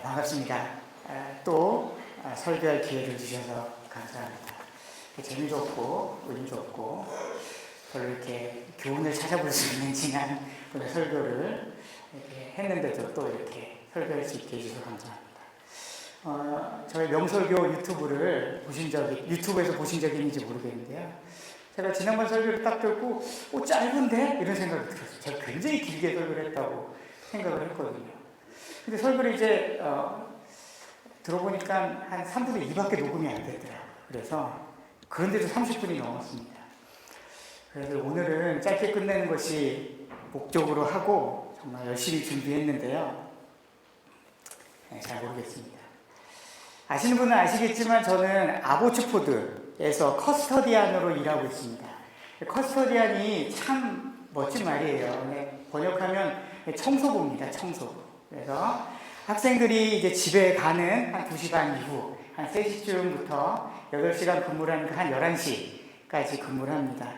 반갑습니다. 또 설교할 기회를 주셔서 감사합니다. 재미도 없고 의미도 없고 별로 이렇게 교훈을 찾아볼 수 있는 지난 오늘 설교를 이렇게 했는데도 또 이렇게 설교할 수 있게 해주셔서 감사합니다. 저희 명설교 유튜브에서 보신 적이 있는지 모르겠는데요. 제가 지난번 설교를 딱 듣고 짧은데? 이런 생각이 들었어요. 제가 굉장히 길게 설교를 했다고 생각을 했거든요. 근데 설교를 이제 들어보니까 한 3분의 2밖에 녹음이 안 되더라고요. 그래서 그런데도 30분이 넘었습니다. 그래서 오늘은 짧게 끝내는 것이 목적으로 하고 정말 열심히 준비했는데요. 잘 모르겠습니다. 아시는 분은 아시겠지만 저는 아보츠포드에서 커스터디안으로 일하고 있습니다. 커스터디안이 참 멋진 말이에요. 번역하면 청소부입니다. 청소부. 그래서 학생들이 이제 집에 가는 한 2시 반 이후 한 3시쯤부터 8시간 근무를 하니까 한 11시까지 근무를 합니다.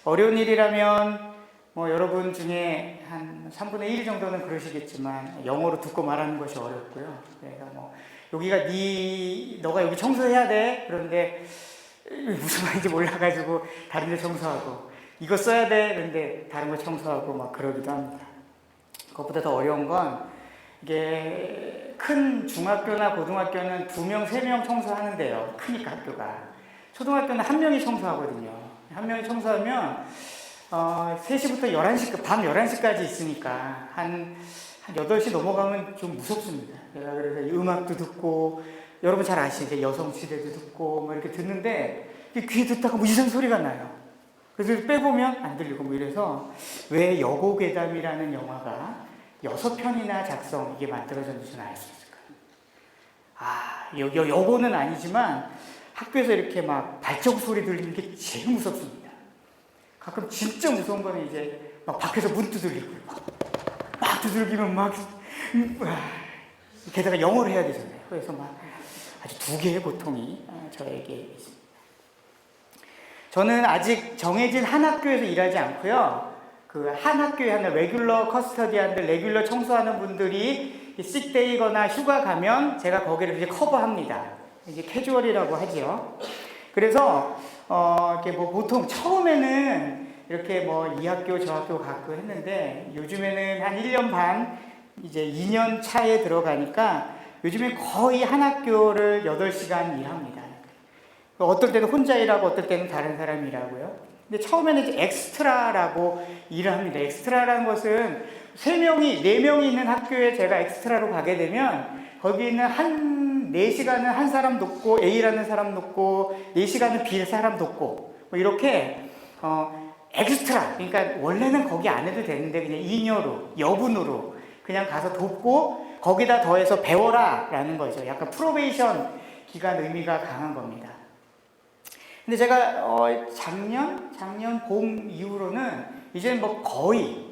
어려운 일이라면 여러분 중에 한 3분의 1 정도는 그러시겠지만 영어로 듣고 말하는 것이 어렵고요. 그래서 여기가 너가 여기 청소해야 돼. 그런데 무슨 말인지 몰라가지고 다른 데 청소하고 이거 써야 돼. 그런데 다른 거 청소하고 막 그러기도 합니다. 그것보다 더 어려운 건 이게 큰 중학교나 고등학교는 2명, 3명 청소하는데요. 크니까 학교가. 초등학교는 1명이 청소하거든요. 1명이 청소하면 3시부터 11시, 밤 11시까지 있으니까 한 8시 넘어가면 좀 무섭습니다. 제가 그래서 음악도 듣고, 여러분 잘 아시죠? 여성시대도 듣고, 이렇게 듣는데, 귀에 듣다가 이상 소리가 나요. 그래서 빼보면 안 들리고 이래서, 왜 여고괴담이라는 영화가 6편이나 이게 만들어졌는지는 알 수 있을까요? 여고는 아니지만, 학교에서 이렇게 막 발자국 소리 들리는 게 제일 무섭습니다. 가끔 진짜 무서운 거는 이제 막 밖에서 문 두들리고, 막 두들기면 게다가 영어를 해야 되잖아요. 그래서 아주 2개의 고통이 저에게 있습니다. 저는 아직 정해진 한 학교에서 일하지 않고요. 그 한 학교에 하는 레귤러 커스터디안들, 레귤러 청소하는 분들이 식데이거나 휴가 가면 제가 거기를 이제 커버합니다. 이제 캐주얼이라고 하죠. 그래서 이렇게 보통 처음에는 이렇게 이 학교 저 학교 가고 했는데 요즘에는 한 1년 반 이제 2년 차에 들어가니까 요즘에 거의 한 학교를 8시간 일합니다. 어떨 때는 혼자 일하고 어떨 때는 다른 사람이 일하고요. 근데 처음에는 이제 엑스트라라고 일을 합니다. 엑스트라라는 것은 3명이, 4명이 있는 학교에 제가 엑스트라로 가게 되면 거기는 4시간은 한 사람 돕고 A라는 사람 돕고 4시간은 B 사람 돕고 이렇게 엑스트라, 그러니까 원래는 거기 안 해도 되는데 그냥 인여로, 여분으로 그냥 가서 돕고 거기다 더해서 배워라 라는 거죠. 약간 프로베이션 기간 의미가 강한 겁니다. 근데 제가 작년 봄 이후로는 이제는 거의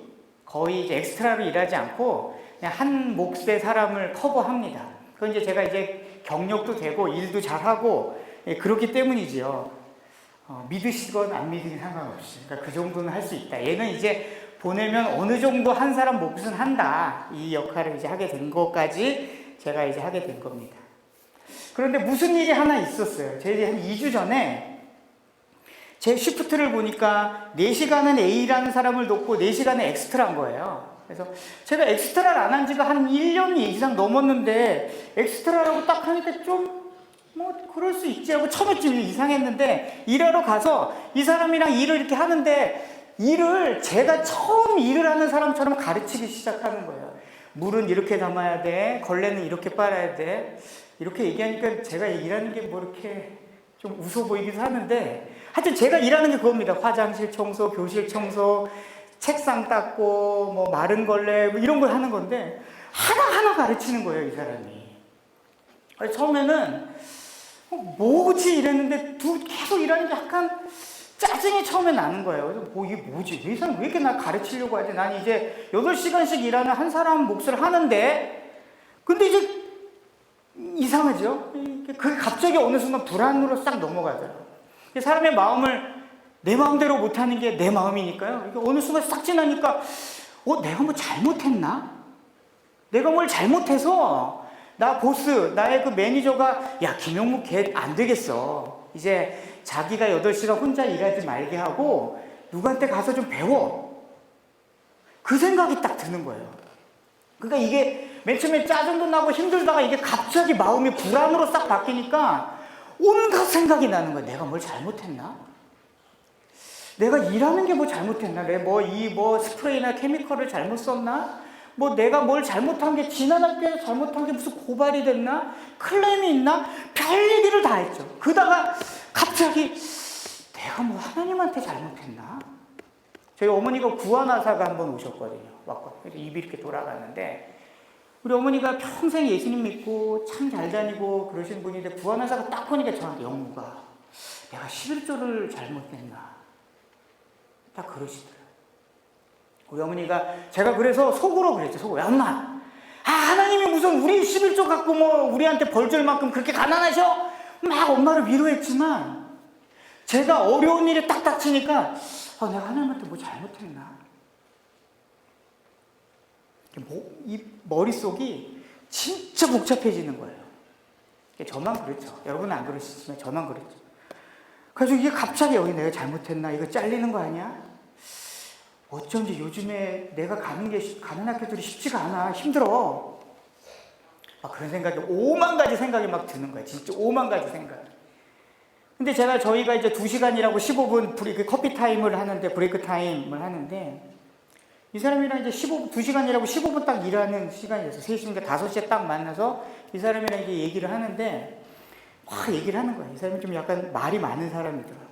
이제 엑스트라로 일하지 않고 그냥 한 몫의 사람을 커버합니다. 그건 이제 제가 이제 경력도 되고 일도 잘하고 그렇기 때문이지요. 믿으시건 안 믿으긴 상관없이. 그러니까 그 정도는 할 수 있다. 얘는 이제 보내면 어느 정도 한 사람 몫은 한다. 이 역할을 이제 하게 된 것까지 제가 이제 하게 된 겁니다. 그런데 무슨 일이 하나 있었어요. 제가 한 2주 전에 제 시프트를 보니까 4시간은 A라는 사람을 돕고 4시간은 엑스트라인 거예요. 그래서 제가 엑스트라를 안 한 지가 한 1년 이상 넘었는데 엑스트라라고 딱 하니까 좀 그럴 수 있지 하고 처음에 좀 이상했는데 일하러 가서 이 사람이랑 일을 이렇게 하는데 일을 제가 처음 일을 하는 사람처럼 가르치기 시작하는 거예요. 물은 이렇게 담아야 돼. 걸레는 이렇게 빨아야 돼. 이렇게 얘기하니까 제가 일하는 게 이렇게 좀 웃어 보이기도 하는데 하여튼 제가 일하는 게 그겁니다. 화장실 청소, 교실 청소, 책상 닦고 마른 걸레 이런 걸 하는 건데 하나하나 가르치는 거예요. 이 사람이. 처음에는 뭐지 이랬는데 계속 일하는 게 약간 짜증이 처음에 나는 거예요. 그래서 이게 뭐지? 이 사람 왜 이렇게 나 가르치려고 하지? 난 이제 8시간씩 일하는 한 사람 몫을 하는데 근데 이제 이상하죠? 그게 갑자기 어느 순간 불안으로 싹 넘어가더라고요. 사람의 마음을 내 마음대로 못하는 게 내 마음이니까요. 이게 어느 순간 싹 지나니까 내가 뭐 잘못했나? 내가 뭘 잘못해서 나 보스, 나의 그 매니저가 야, 김영묵 걔 안 되겠어. 이제 자기가 8시간 혼자 일하지 말게 하고 누구한테 가서 좀 배워. 그 생각이 딱 드는 거예요. 그러니까 이게 맨 처음에 짜증도 나고 힘들다가 이게 갑자기 마음이 불안으로 싹 바뀌니까 온갖 생각이 나는 거예요. 내가 뭘 잘못했나? 내가 일하는 게 뭐 잘못했나? 내가 뭐 스프레이나 케미컬을 잘못 썼나? 뭐 내가 뭘 잘못한 게 지난 학교에서 잘못한 게 무슨 고발이 됐나? 클레임이 있나? 별 얘기를 다 했죠. 그러다가 갑자기 내가 뭐 하나님한테 잘못했나? 저희 어머니가 구원하사가 한번 오셨거든요. 왔거든요. 그래서 입이 이렇게 돌아갔는데 우리 어머니가 평생 예수님 믿고 참 잘 다니고 그러신 분인데 구원하사가 딱 보니까 저한테 영무가 내가 11조를 잘못했나? 딱 그러시더라고요. 우리 어머니가 제가 그래서 속으로 그랬죠. 속으로. 야, 엄마. 하나님이 무슨 우리 11조 갖고 뭐 우리한테 벌 줄 만큼 그렇게 가난하셔? 막 엄마를 위로했지만 제가 어려운 일에 딱 닥치니까 내가 하나님한테 뭐 잘못했나? 이 머릿속이 진짜 복잡해지는 거예요. 저만 그렇죠. 여러분은 안 그러시지만 저만 그렇죠. 그래서 이게 갑자기 여기 내가 잘못했나? 이거 잘리는 거 아니야? 어쩐지 요즘에 내가 가는 학교들이 쉽지가 않아. 힘들어. 그런 생각이 5만 가지 생각이 막 드는 거야. 진짜 5만 가지 생각. 근데 저희가 이제 2시간이라고 15분 커피 타임을 하는데, 브레이크 타임을 하는데, 이 사람이랑 이제 2시간이라고 15분 딱 일하는 시간이었어요. 3시인가 5시에 딱 만나서 이 사람이랑 이제 얘기를 하는데, 막 얘기를 하는 거야. 이 사람이 좀 약간 말이 많은 사람이더라고.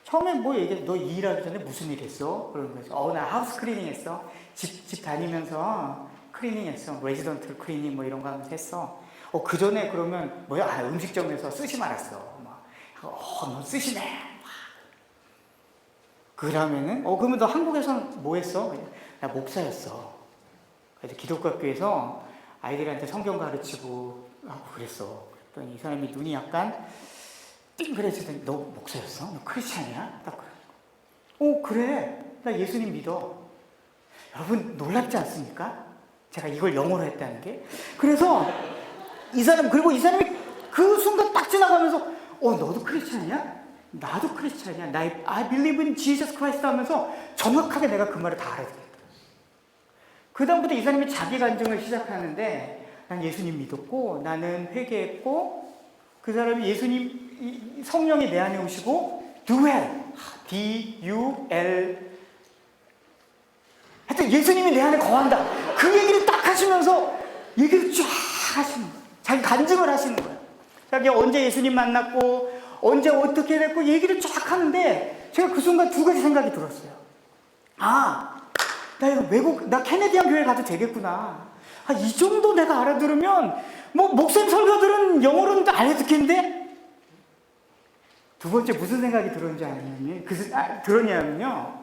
처음에 뭐 얘기해, 너 일하기 전에 무슨 일 했어? 그러는 거죠. 나 하우스 클리닝 했어. 집 다니면서 클리닝 했어. 레지던트 클리닝 뭐 이런 거 하면서 했어. 그 전에 그러면 뭐야? 음식점에서 스시 말았어. 너 스시네. 그러면은, 그러면 너 한국에서는 뭐 했어? 나 목사였어. 그래서 기독교 학교에서 아이들한테 성경 가르치고 그랬어. 그랬더니 이 사람이 눈이 약간 띵그래지더니 너 목사였어? 너 크리스찬이야? 딱 그래. 그래. 나 예수님 믿어. 여러분 놀랍지 않습니까? 제가 이걸 영어로 했다는 게. 그래서 그리고 이 사람이 그 순간 딱 지나가면서 너도 크리스찬이야? 나도 크리스찬이야. I believe in Jesus Christ 하면서 정확하게 내가 그 말을 다 알아듣겠다. 그 다음부터 이 사람이 자기 간증을 시작하는데 난 예수님 믿었고 나는 회개했고 그 사람이 예수님 성령이 내 안에 오시고 duel D-U-L 하여튼 예수님이 내 안에 거한다. 그 얘기를 딱 하시면서 얘기를 쫙 하시는 거예요. 자기 간증을 하시는 거예요. 자기 언제 예수님 만났고 언제 어떻게 됐고 얘기를 쫙 하는데 제가 그 순간 2가지 생각이 들었어요. 나 캐네디안 교회 가도 되겠구나. 이 정도 내가 알아들으면 뭐 목사님 설교들은 영어로는 알아듣겠는데? 2번째 무슨 생각이 들었냐면요.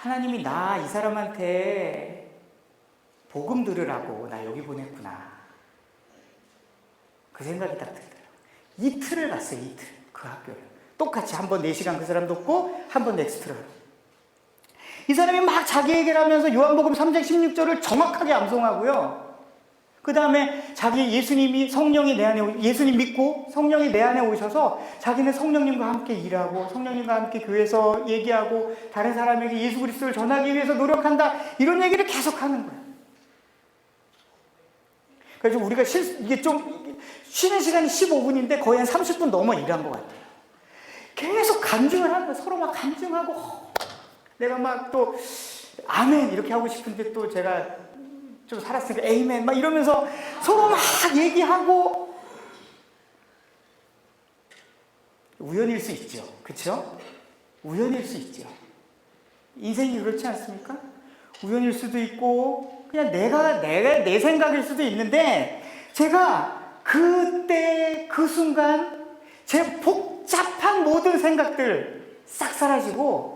하나님이 이 사람한테 복음 들으라고 나 여기 보냈구나. 그 생각이 딱 들더라고요. 이틀을 갔어요. 이틀. 그 학교를. 똑같이 한 번 4시간 그 사람 듣고 한 번 넥스트로. 이 사람이 막 자기 얘기를 하면서 요한복음 3장 16절을 정확하게 암송하고요. 그 다음에 자기 예수님 믿고 성령이 내 안에 오셔서 자기는 성령님과 함께 일하고 성령님과 함께 교회에서 얘기하고 다른 사람에게 예수 그리스도를 전하기 위해서 노력한다. 이런 얘기를 계속 하는 거예요. 그래서 우리가 이게 좀 쉬는 시간이 15분인데 거의 한 30분 넘어 일한 것 같아요. 계속 간증을 하는 거예요. 서로 막 간증하고 내가 막 또 아멘 이렇게 하고 싶은데 또 제가 좀 살았으니까 에이멘 막 이러면서 서로 막 얘기하고 우연일 수 있죠. 그렇죠? 우연일 수 있죠. 인생이 그렇지 않습니까? 우연일 수도 있고 그냥 내가 내 생각일 수도 있는데 제가 그때 그 순간 제 복잡한 모든 생각들 싹 사라지고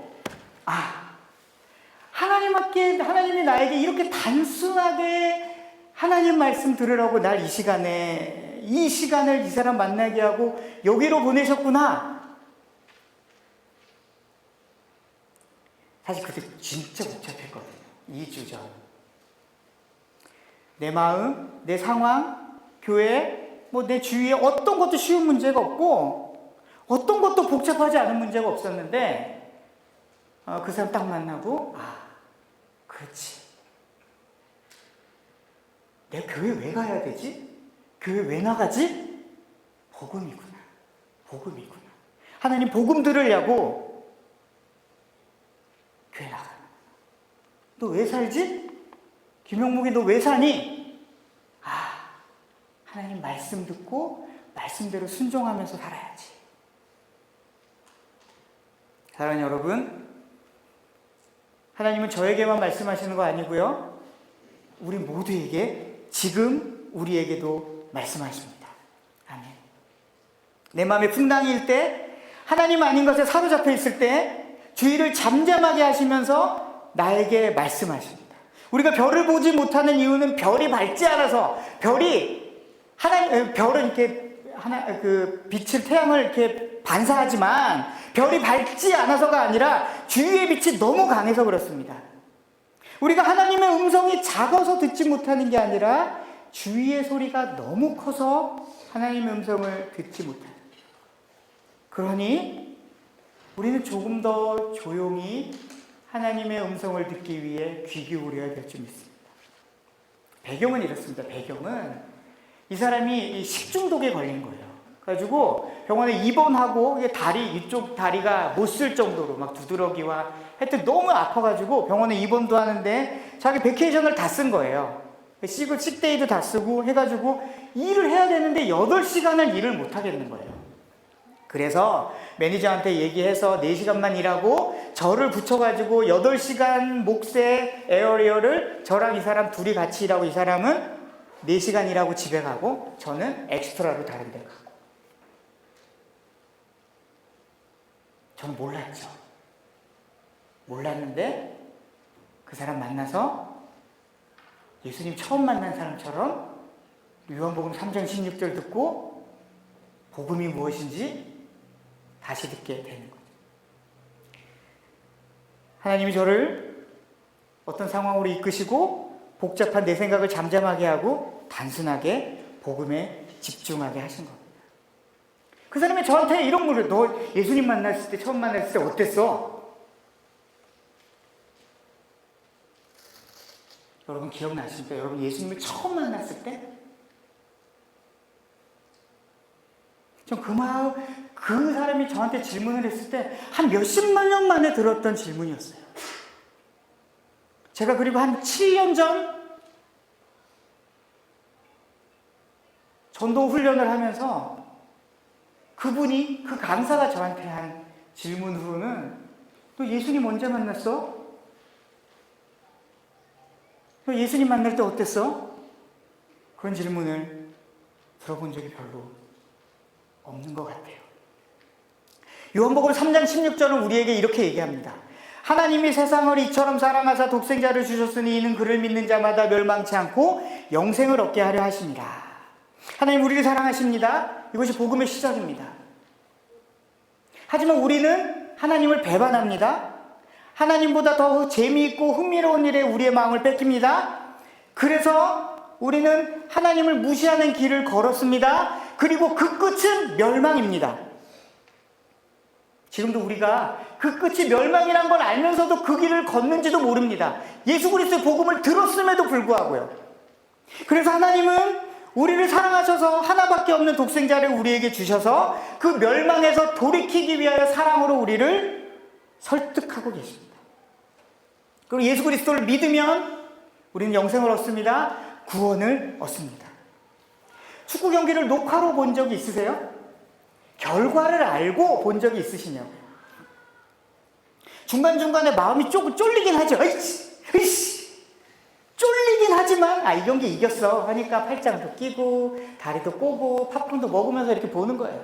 하나님이 나에게 이렇게 단순하게 하나님 말씀 들으라고 날 이 시간을 이 사람 만나게 하고 여기로 보내셨구나. 사실 그때 진짜 복잡했거든요. 2주 전. 내 마음, 내 상황, 교회, 뭐 내 주위에 어떤 것도 쉬운 문제가 없고 어떤 것도 복잡하지 않은 문제가 없었는데 그 사람 딱 만나고 그렇지. 내가 교회 왜 가야 되지? 교회 왜 나가지? 복음이구나. 복음이구나. 하나님 복음 들으려고 교회 나가. 너 왜 살지? 김영묵이 너 왜 사니? 하나님 말씀 듣고 말씀대로 순종하면서 살아야지. 사랑하는 여러분, 하나님은 저에게만 말씀하시는 거 아니고요, 우리 모두에게 지금 우리에게도 말씀하십니다. 아멘. 내 마음에 풍랑일 때, 하나님 아닌 것에 사로잡혀 있을 때 주의를 잠잠하게 하시면서 나에게 말씀하십니다. 우리가 별을 보지 못하는 이유는 별이 밝지 않아서, 별은 이렇게 빛을, 태양을 이렇게 반사하지만 별이 밝지 않아서가 아니라 주위의 빛이 너무 강해서 그렇습니다. 우리가 하나님의 음성이 작아서 듣지 못하는 게 아니라 주위의 소리가 너무 커서 하나님의 음성을 듣지 못하는. 그러니 우리는 조금 더 조용히 하나님의 음성을 듣기 위해 귀 기울여야 될 줄 믿습니다. 배경은 이렇습니다. 배경은 이 사람이 식중독에 걸린 거예요. 그래가지고 병원에 입원하고 이쪽 다리가 못 쓸 정도로 막 두드러기와 하여튼 너무 아파가지고 병원에 입원도 하는데 자기 베케이션을 다 쓴 거예요. 식데이도 다 쓰고 해가지고 일을 해야 되는데 8시간을 일을 못 하겠는 거예요. 그래서 매니저한테 얘기해서 4시간만 일하고 저를 붙여가지고 8시간 몫의 에어리어를 저랑 이 사람 둘이 같이 일하고, 이 사람은 4시간 일하고 집에 가고 저는 엑스트라로 다른 데 가고. 저는 몰랐죠. 몰랐는데 그 사람 만나서 예수님 처음 만난 사람처럼 요한복음 3장 16절 듣고 복음이 무엇인지 다시 듣게 되는 거죠. 하나님이 저를 어떤 상황으로 이끄시고 복잡한 내 생각을 잠잠하게 하고 단순하게 복음에 집중하게 하신 겁니다. 그 사람이 저한테 이런 물을, 너 예수님 만났을 때, 처음 만났을 때 어땠어? 여러분 기억나십니까? 여러분 예수님을 처음 만났을 때? 전 그 사람이 저한테 질문을 했을 때 한 몇십만 년 만에 들었던 질문이었어요. 제가 그리고 한 7년 전 전도 훈련을 하면서 그 강사가 저한테 한 질문 후로는, 너 예수님 언제 만났어? 너 예수님 만날 때 어땠어? 그런 질문을 들어본 적이 별로 없는 것 같아요. 요한복음 3장 16절은 우리에게 이렇게 얘기합니다. 하나님이 세상을 이처럼 사랑하사 독생자를 주셨으니 이는 그를 믿는 자마다 멸망치 않고 영생을 얻게 하려 하십니다. 하나님 우리를 사랑하십니다. 이것이 복음의 시작입니다. 하지만 우리는 하나님을 배반합니다. 하나님보다 더 재미있고 흥미로운 일에 우리의 마음을 뺏깁니다. 그래서 우리는 하나님을 무시하는 길을 걸었습니다. 그리고 그 끝은 멸망입니다. 지금도 우리가 그 끝이 멸망이란 걸 알면서도 그 길을 걷는지도 모릅니다. 예수 그리스도의 복음을 들었음에도 불구하고요. 그래서 하나님은 우리를 사랑하셔서 하나밖에 없는 독생자를 우리에게 주셔서 그 멸망에서 돌이키기 위하여 사랑으로 우리를 설득하고 계십니다. 그리고 예수 그리스도를 믿으면 우리는 영생을 얻습니다. 구원을 얻습니다. 축구 경기를 녹화로 본 적이 있으세요? 결과를 알고 본 적이 있으시냐고요? 중간중간에 마음이 조금 쫄리긴 하죠. 으이씨 쫄리긴 하지만 이 경기 이겼어 하니까 팔짱도 끼고 다리도 꼬고 팝콘도 먹으면서 이렇게 보는 거예요.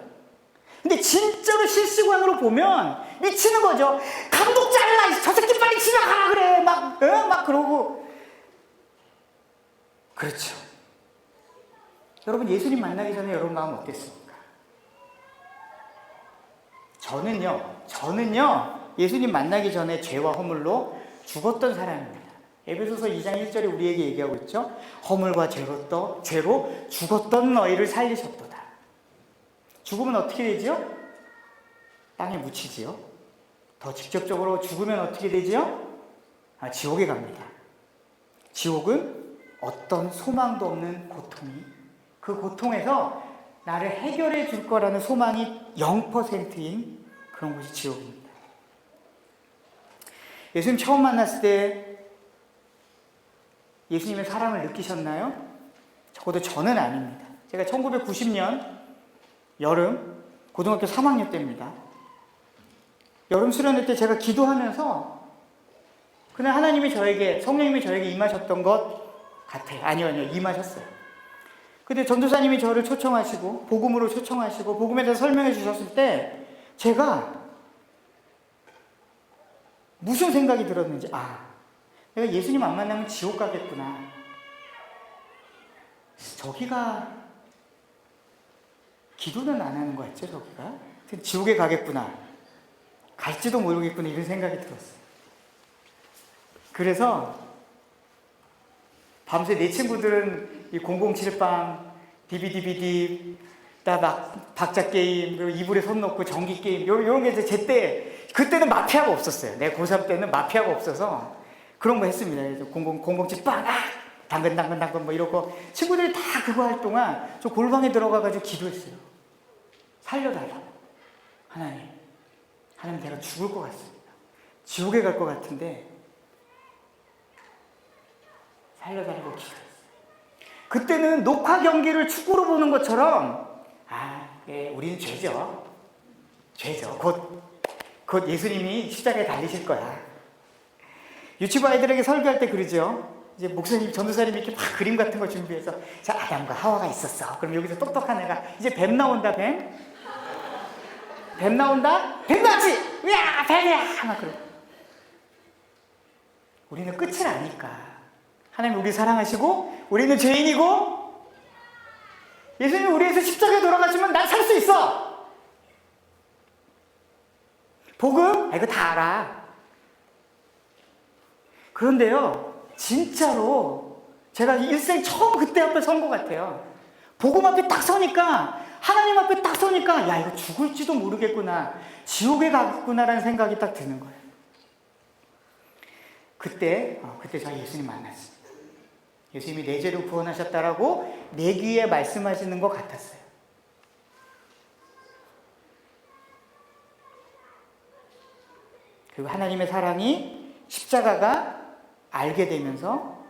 근데 진짜로 실시간으로 보면 미치는 거죠. 감독 잘라! 저 새끼 빨리 지나가라 그래! 막 그러고. 그렇죠. 여러분 예수님 만나기 전에 여러분 마음 어땠습니까? 저는요 예수님 만나기 전에 죄와 허물로 죽었던 사람입니다. 에베소서 2장 1절에 우리에게 얘기하고 있죠. 허물과 죄로 죽었던 너희를 살리셨도다. 죽으면 어떻게 되지요? 땅에 묻히지요. 더 직접적으로 죽으면 어떻게 되지요? 지옥에 갑니다. 지옥은 어떤 소망도 없는 고통이, 그 고통에서 나를 해결해 줄 거라는 소망이 0%인 그런 곳이 지옥입니다. 예수님 처음 만났을 때 예수님의 사랑을 느끼셨나요? 적어도 저는 아닙니다. 제가 1990년 여름 고등학교 3학년 때입니다. 여름 수련회 때 제가 기도하면서 그날 하나님이 성령님이 저에게 임하셨던 것 같아요. 아니요, 임하셨어요. 근데 전도사님이 저를 초청하시고 복음으로 초청하시고 복음에 대해서 설명해 주셨을 때 제가 무슨 생각이 들었는지, 내가 예수님 안 만나면 지옥 가겠구나. 저기가 기도는 안 하는 거 같죠, 저기가? 지옥에 가겠구나. 갈지도 모르겠구나, 이런 생각이 들었어요. 그래서 밤새 내 친구들은 이 007빵, DVD, 박자 게임, 그리고 이불에 손 넣고 전기 게임, 이런 게 이제 제 때, 그때는 마피아가 없었어요. 내 고3 때는 마피아가 없어서 그런 거 했습니다. 그래서 007빵, 당근 뭐 이러고 친구들이 다 그거 할 동안 저 골방에 들어가가지고 기도했어요. 살려달라고. 하나님 내가 죽을 것 같습니다. 지옥에 갈 것 같은데 살려달라고 기도했어요. 그때는 녹화 경기를 축구로 보는 것처럼 우리는 죄죠. 곧 예수님이 십자가에 달리실 거야. 유치부 아이들에게 설교할 때 그러죠. 이제 목사님, 전도사님이 이렇게 막 그림 같은 거 준비해서, 자, 아담과 하와가 있었어. 그럼 여기서 똑똑한 애가 이제 뱀 나온다, 뱀 나온다? 뱀 나지? 야, 뱀이야! 막 그래. 우리는 끝을 아니까. 하나님 우리 사랑하시고, 우리는 죄인이고, 예수님이 우리에서 십자가에 돌아가시면 난 살 수 있어! 복음? 이거 다 알아. 그런데요, 진짜로 제가 일생 처음 그때 앞에 선 것 같아요. 복음 앞에 딱 서니까, 하나님 앞에 딱 서니까, 야, 이거 죽을지도 모르겠구나, 지옥에 가겠구나라는 생각이 딱 드는 거예요. 그때 제가 예수님 만났습니다. 예수님이 내 죄로 구원하셨다라고 내 귀에 말씀하시는 것 같았어요. 그리고 하나님의 사랑이 십자가가 알게 되면서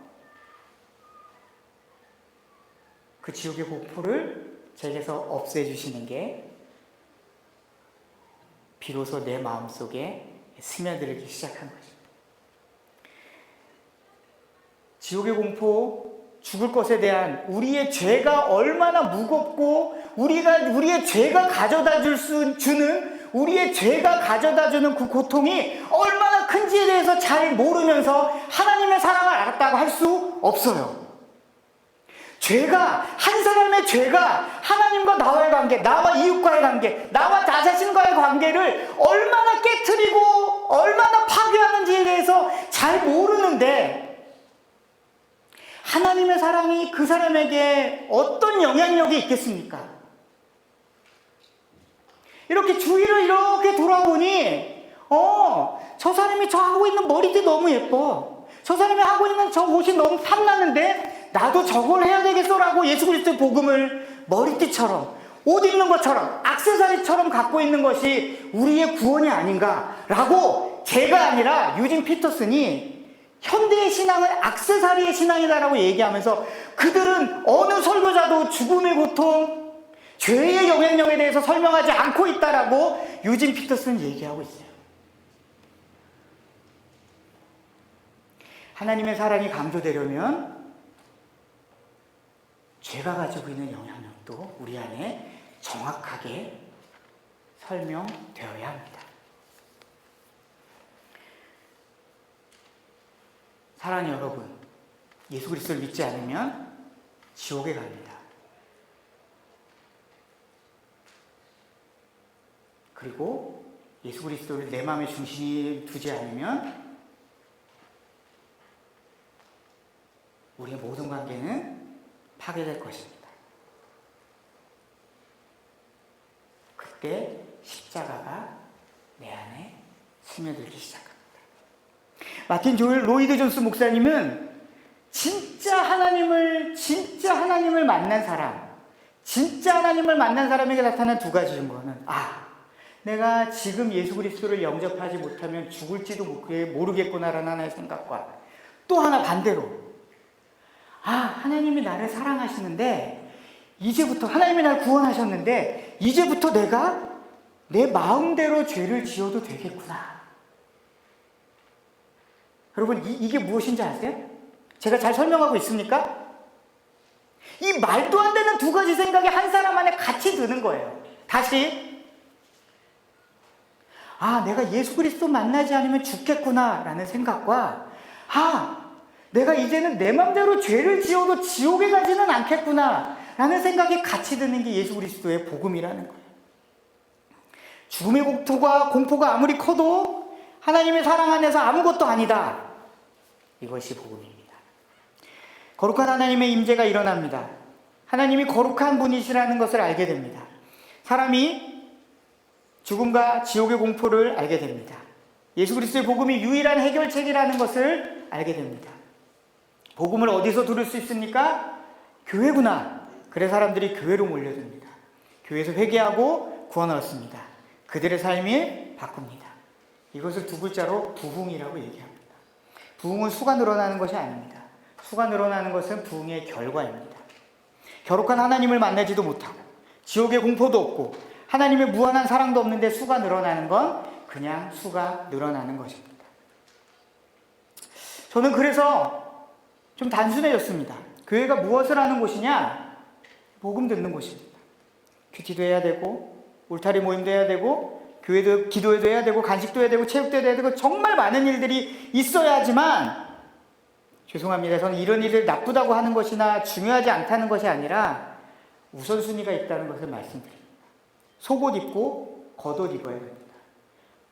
그 지옥의 공포를 제게서 없애주시는 게 비로소 내 마음속에 스며들기 시작한 것입니다. 지옥의 공포, 죽을 것에 대한 우리의 죄가 얼마나 무겁고 우리의 죄가 가져다 주는 우리의 죄가 가져다 주는 그 고통이 얼마나 큰지에 대해서 잘 모르면서 하나님의 사랑을 알았다고 할 수 없어요. 한 사람의 죄가 하나님과 나와의 관계, 나와 이웃과의 관계, 나와 나 자신과의 관계를 얼마나 깨트리고 얼마나 파괴하는지에 대해서 잘 모르는데 하나님의 사랑이 그 사람에게 어떤 영향력이 있겠습니까? 이렇게 주위를 이렇게 돌아보니 저 사람이 저 하고 있는 머리띠 너무 예뻐. 저 사람이 하고 있는 저 옷이 너무 탐나는데 나도 저걸 해야 되겠어라고 예수 그리스도의 복음을 머리띠처럼, 옷 입는 것처럼, 액세서리처럼 갖고 있는 것이 우리의 구원이 아닌가라고, 제가 아니라 유진 피터슨이 현대의 신앙은 액세서리의 신앙이다라고 얘기하면서 그들은 어느 설교자도 죽음의 고통, 죄의 영향력에 대해서 설명하지 않고 있다라고 유진 피터슨은 얘기하고 있어요. 하나님의 사랑이 강조되려면 죄가 가지고 있는 영향력도 우리 안에 정확하게 설명되어야 합니다. 사랑하는 여러분, 예수 그리스도를 믿지 않으면 지옥에 갑니다. 그리고 예수 그리스도를 내 마음의 중심에 두지 않으면 우리의 모든 관계는 파괴될 것입니다. 그때 십자가가 내 안에 스며들기 시작합니다. 마틴 조엘 로이드 존스 목사님은 진짜 하나님을 만난 사람, 진짜 하나님을 만난 사람에게 나타난 두 가지 증거는, 내가 지금 예수 그리스도를 영접하지 못하면 죽을지도 모르겠구나라는 하나의 생각과, 또 하나 반대로, 하나님이 나를 사랑하시는데 이제부터, 하나님이 나를 구원하셨는데 이제부터 내가 내 마음대로 죄를 지어도 되겠구나. 여러분, 이게 무엇인지 아세요? 제가 잘 설명하고 있습니까? 이 말도 안 되는 두 가지 생각이 한 사람 안에 같이 드는 거예요. 다시, 내가 예수 그리스도 만나지 않으면 죽겠구나 라는 생각과, 내가 이제는 내 맘대로 죄를 지어도 지옥에 가지는 않겠구나 라는 생각이 같이 드는 게 예수 그리스도의 복음이라는 거예요. 죽음의 공포가 아무리 커도 하나님의 사랑 안에서 아무것도 아니다. 이것이 복음입니다. 거룩한 하나님의 임재가 일어납니다. 하나님이 거룩한 분이시라는 것을 알게 됩니다. 사람이 죽음과 지옥의 공포를 알게 됩니다. 예수 그리스도의 복음이 유일한 해결책이라는 것을 알게 됩니다. 복음을 어디서 들을 수 있습니까? 교회구나. 그래 사람들이 교회로 몰려듭니다. 교회에서 회개하고 구원을 얻습니다. 그들의 삶이 바꿉니다. 이것을 두 글자로 부흥이라고 얘기합니다. 부흥은 수가 늘어나는 것이 아닙니다. 수가 늘어나는 것은 부흥의 결과입니다. 거룩한 하나님을 만나지도 못하고 지옥의 공포도 없고 하나님의 무한한 사랑도 없는데 수가 늘어나는 건 그냥 수가 늘어나는 것입니다. 저는 그래서 좀 단순해졌습니다. 교회가 무엇을 하는 곳이냐? 복음 듣는 곳입니다. 큐티도 해야 되고 울타리 모임도 해야 되고 교회도 기도회도 해야 되고 간식도 해야 되고 체육도 해야 되고 정말 많은 일들이 있어야 하지만, 죄송합니다. 저는 이런 일을 나쁘다고 하는 것이나 중요하지 않다는 것이 아니라 우선순위가 있다는 것을 말씀드립니다. 속옷 입고 겉옷 입어야 됩니다.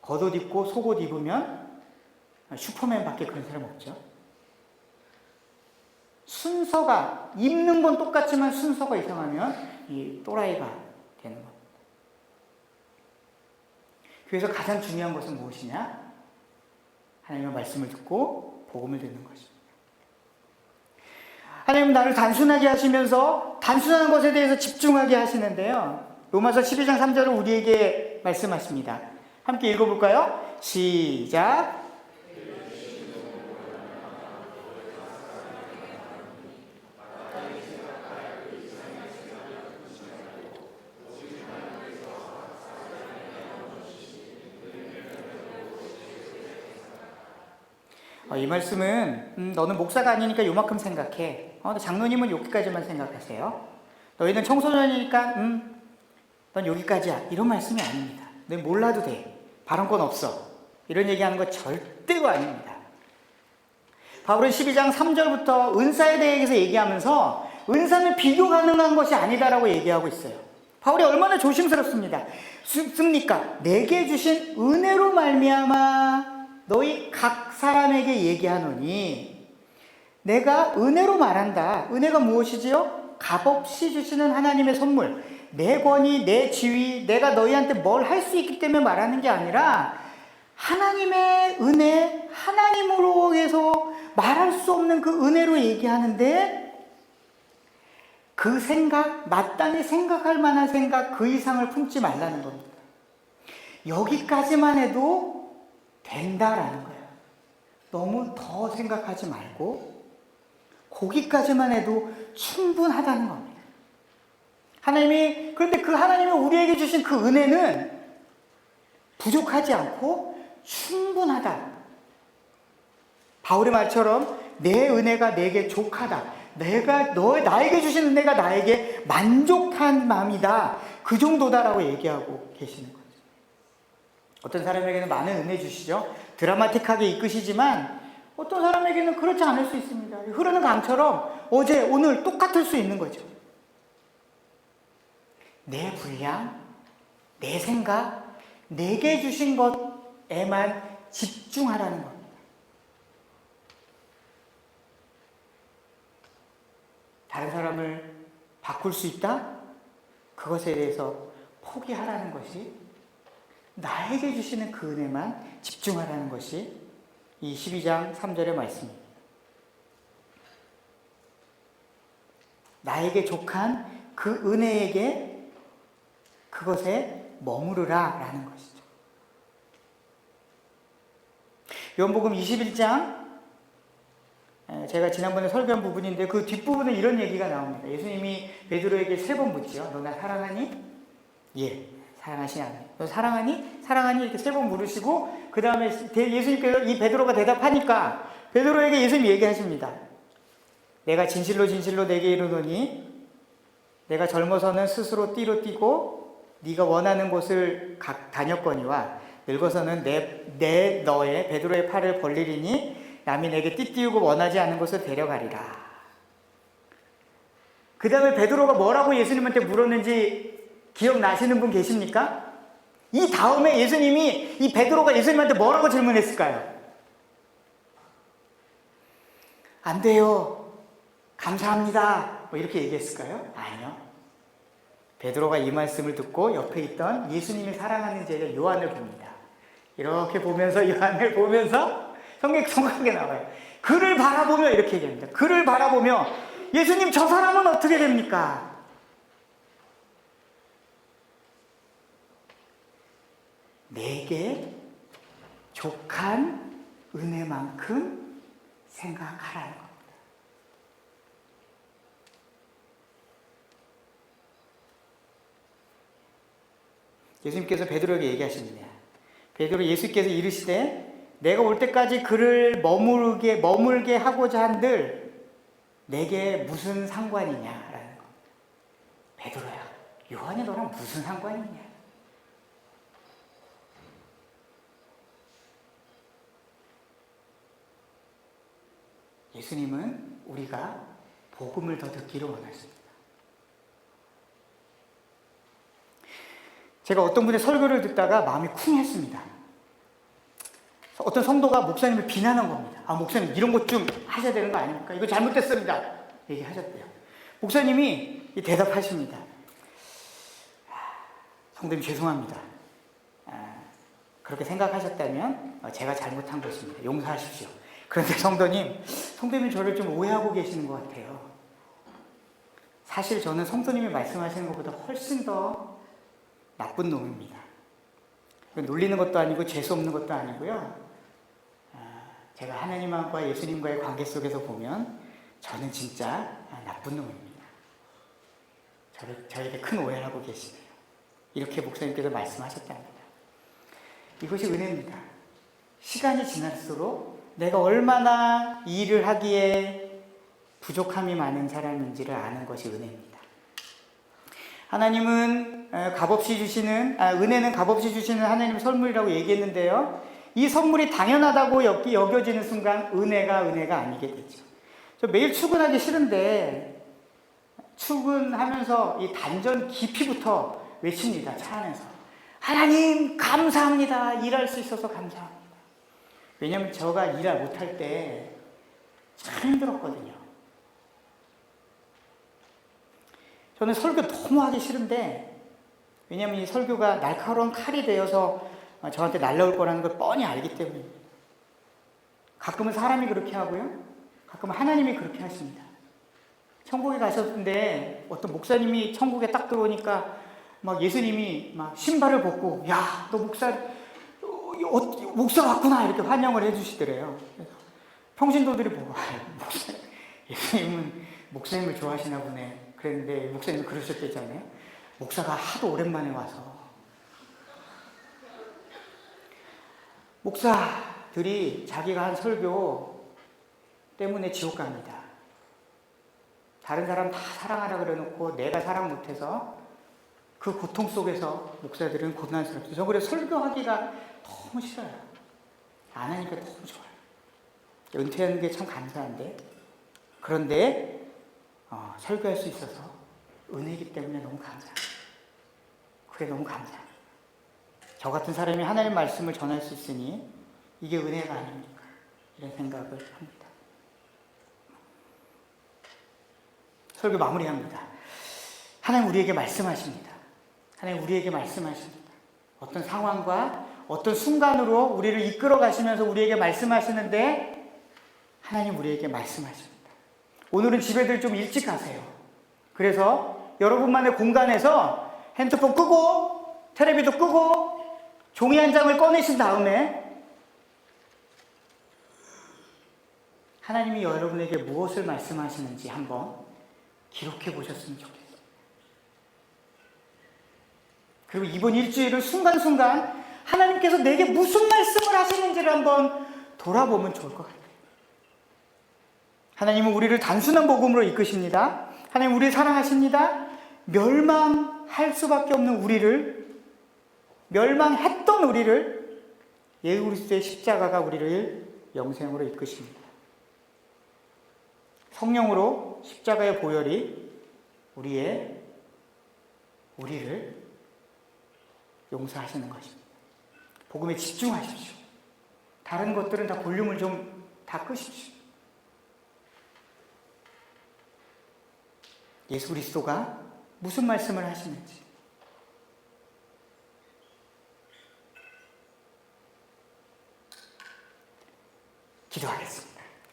겉옷 입고 속옷 입으면 슈퍼맨밖에 그런 사람 없죠. 순서가, 입는 건 똑같지만 순서가 이상하면 이 또라이가 되는 겁니다. 그래서 가장 중요한 것은 무엇이냐? 하나님의 말씀을 듣고 복음을 듣는 것입니다. 하나님은 나를 단순하게 하시면서 단순한 것에 대해서 집중하게 하시는데요. 로마서 12장 3절을 우리에게 말씀하십니다. 함께 읽어볼까요? 시작. 이 말씀은 너는 목사가 아니니까 요만큼 생각해. 장로님은 여기까지만 생각하세요. 너희는 청소년이니까 넌 여기까지야. 이런 말씀이 아닙니다. 너 몰라도 돼. 발언권 없어. 이런 얘기하는 거 절대로 아닙니다. 바울은 12장 3절부터 은사에 대해서 얘기하면서 은사는 비교 가능한 것이 아니다라고 얘기하고 있어요. 바울이 얼마나 조심스럽습니다. 내게 주신 은혜로 말미암아 너희 각 사람에게 얘기하노니, 내가 은혜로 말한다. 은혜가 무엇이지요? 값없이 주시는 하나님의 선물, 내 권위, 내 지위, 내가 너희한테 뭘 할 수 있기 때문에 말하는 게 아니라 하나님의 은혜, 하나님으로 해서 말할 수 없는 그 은혜로 얘기하는데, 그 생각, 마땅히 생각할 만한 생각 그 이상을 품지 말라는 겁니다. 여기까지만 해도 된다라는 거예요. 너무 더 생각하지 말고 거기까지만 해도 충분하다는 겁니다. 그런데 그 하나님이 우리에게 주신 그 은혜는 부족하지 않고 충분하다. 바울의 말처럼 내 은혜가 내게 족하다. 나에게 주신 은혜가 나에게 만족한 마음이다. 그 정도다라고 얘기하고 계시는 거예요. 어떤 사람에게는 많은 은혜 주시죠. 드라마틱하게 이끄시지만 어떤 사람에게는 그렇지 않을 수 있습니다. 흐르는 강처럼 어제 오늘 똑같을 수 있는 거죠. 내 분량, 내 생각, 내게 주신 것에만 집중하라는 겁니다. 다른 사람을 바꿀 수 있다? 그것에 대해서 포기하라는 것이, 나에게 주시는 그 은혜만 집중하라는 것이 이 12장 3절의 말씀입니다. 나에게 족한 그 은혜에게 그것에 머무르라 라는 것이죠. 요한복음 21장, 제가 지난번에 설교한 부분인데 그 뒷부분에 이런 얘기가 나옵니다. 예수님이 베드로에게 3번 묻지요. 너 나 사랑하니? 예, 사랑하시지 않아요. 너 사랑하니? 사랑하니? 이렇게 3번 물으시고 그 다음에 예수님께서 이 베드로가 대답하니까 베드로에게 예수님이 얘기하십니다. 내가 진실로 진실로 내게 이르노니 내가 젊어서는 스스로 띠로 뛰고 네가 원하는 곳을 다녔거니와 늙어서는 너의 베드로의 팔을 벌리리니 남이 내게 띠띠우고 원하지 않은 곳을 데려가리라. 그 다음에 베드로가 뭐라고 예수님한테 물었는지 기억나시는 분 계십니까? 이 다음에 예수님이, 이 베드로가 예수님한테 뭐라고 질문했을까요? 안 돼요, 감사합니다, 뭐 이렇게 얘기했을까요? 아니요. 베드로가 이 말씀을 듣고 옆에 있던 예수님이 사랑하는 제자 요한을 봅니다. 이렇게 보면서, 요한을 보면서 성경에 나와요. 그를 바라보며 이렇게 얘기합니다. 그를 바라보며 예수님, 저 사람은 어떻게 됩니까? 내게 족한 은혜만큼 생각하라는 겁니다. 예수님께서 베드로에게 얘기하십니다. 베드로, 예수께서 이르시되 내가 올 때까지 그를 머물게 하고자 한들 내게 무슨 상관이냐라는 겁니다. 베드로야, 요한이 너랑 무슨 상관이냐? 예수님은 우리가 복음을 더 듣기를 원하십니다. 제가 어떤 분의 설교를 듣다가 마음이 쿵했습니다. 어떤 성도가 목사님을 비난한 겁니다. 아, 목사님 이런 것 좀 하셔야 되는 거 아닙니까? 이거 잘못됐습니다, 얘기하셨대요. 목사님이 대답하십니다. 성도님 죄송합니다. 그렇게 생각하셨다면 제가 잘못한 것입니다. 용서하십시오. 그런데 성도님이 저를 좀 오해하고 계시는 것 같아요. 사실 저는 성도님이 말씀하시는 것보다 훨씬 더 나쁜 놈입니다. 놀리는 것도 아니고 재수 없는 것도 아니고요. 제가 하나님과 예수님과의 관계 속에서 보면 저는 진짜 나쁜 놈입니다. 저에게 큰 오해를 하고 계시네요. 이렇게 목사님께서 말씀하셨답니다. 이것이 은혜입니다. 시간이 지날수록 내가 얼마나 일을 하기에 부족함이 많은 사람인지를 아는 것이 은혜입니다. 하나님은 값없이 주시는, 은혜는 값없이 주시는 하나님의 선물이라고 얘기했는데요. 이 선물이 당연하다고 여겨지는 순간 은혜가 아니게 되죠. 저 매일 출근하기 싫은데 출근하면서 이 단전 깊이부터 외칩니다. 차 안에서. 하나님 감사합니다. 일할 수 있어서 감사합니다. 왜냐하면 제가 일을 못할 때 참 힘들었거든요. 저는 설교 너무 하기 싫은데, 왜냐하면 이 설교가 날카로운 칼이 되어서 저한테 날라올 거라는 걸 뻔히 알기 때문입니다. 가끔은 사람이 그렇게 하고요, 가끔은 하나님이 그렇게 하십니다. 천국에 가셨는데 어떤 목사님이 천국에 딱 들어오니까 막 예수님이 막 신발을 벗고, 야, 너 목사 왔구나, 이렇게 환영을 해주시더래요. 그래서 평신도들이 보고, 예수님은 목사님을 좋아하시나 보네 그랬는데, 목사님이 그러셨대잖아요. 목사가 하도 오랜만에 와서. 목사들이 자기가 한 설교 때문에 지옥 갑니다. 다른 사람 다 사랑하라 그래놓고 내가 사랑 못해서 그 고통 속에서 목사들은 고난스럽죠. 저 그래서 설교하기가 너무 싫어요. 안 하니까 너무 좋아요. 은퇴하는 게 참 감사한데, 그런데 설교할 수 있어서 은혜이기 때문에 너무 감사합니다. 그래, 너무 감사합니다. 저 같은 사람이 하나님 말씀을 전할 수 있으니 이게 은혜가 아닙니까? 이런 생각을 합니다. 설교 마무리합니다. 하나님 우리에게 말씀하십니다. 하나님 우리에게 말씀하십니다. 어떤 상황과 어떤 순간으로 우리를 이끌어 가시면서 우리에게 말씀하시는데 하나님 우리에게 말씀하십니다. 오늘은 집에들 좀 일찍 가세요. 그래서 여러분만의 공간에서 핸드폰 끄고 텔레비도 끄고 종이 한 장을 꺼내신 다음에 하나님이 여러분에게 무엇을 말씀하시는지 한번 기록해 보셨으면 좋겠어요. 그리고 이번 일주일을 순간순간 하나님께서 내게 무슨 말씀을 하시는지를 한번 돌아보면 좋을 것 같아요. 하나님은 우리를 단순한 복음으로 이끄십니다. 하나님 우리를 사랑하십니다. 멸망할 수밖에 없는 우리를, 멸망했던 우리를 예수 그리스도의 십자가가 우리를 영생으로 이끄십니다. 성령으로 십자가의 보혈이 우리를 용서하시는 것입니다. 복음에 집중하십시오. 다른 것들은 다 볼륨을 좀 다 끄십시오. 예수 그리스도가 무슨 말씀을 하시는지 기도하겠습니다.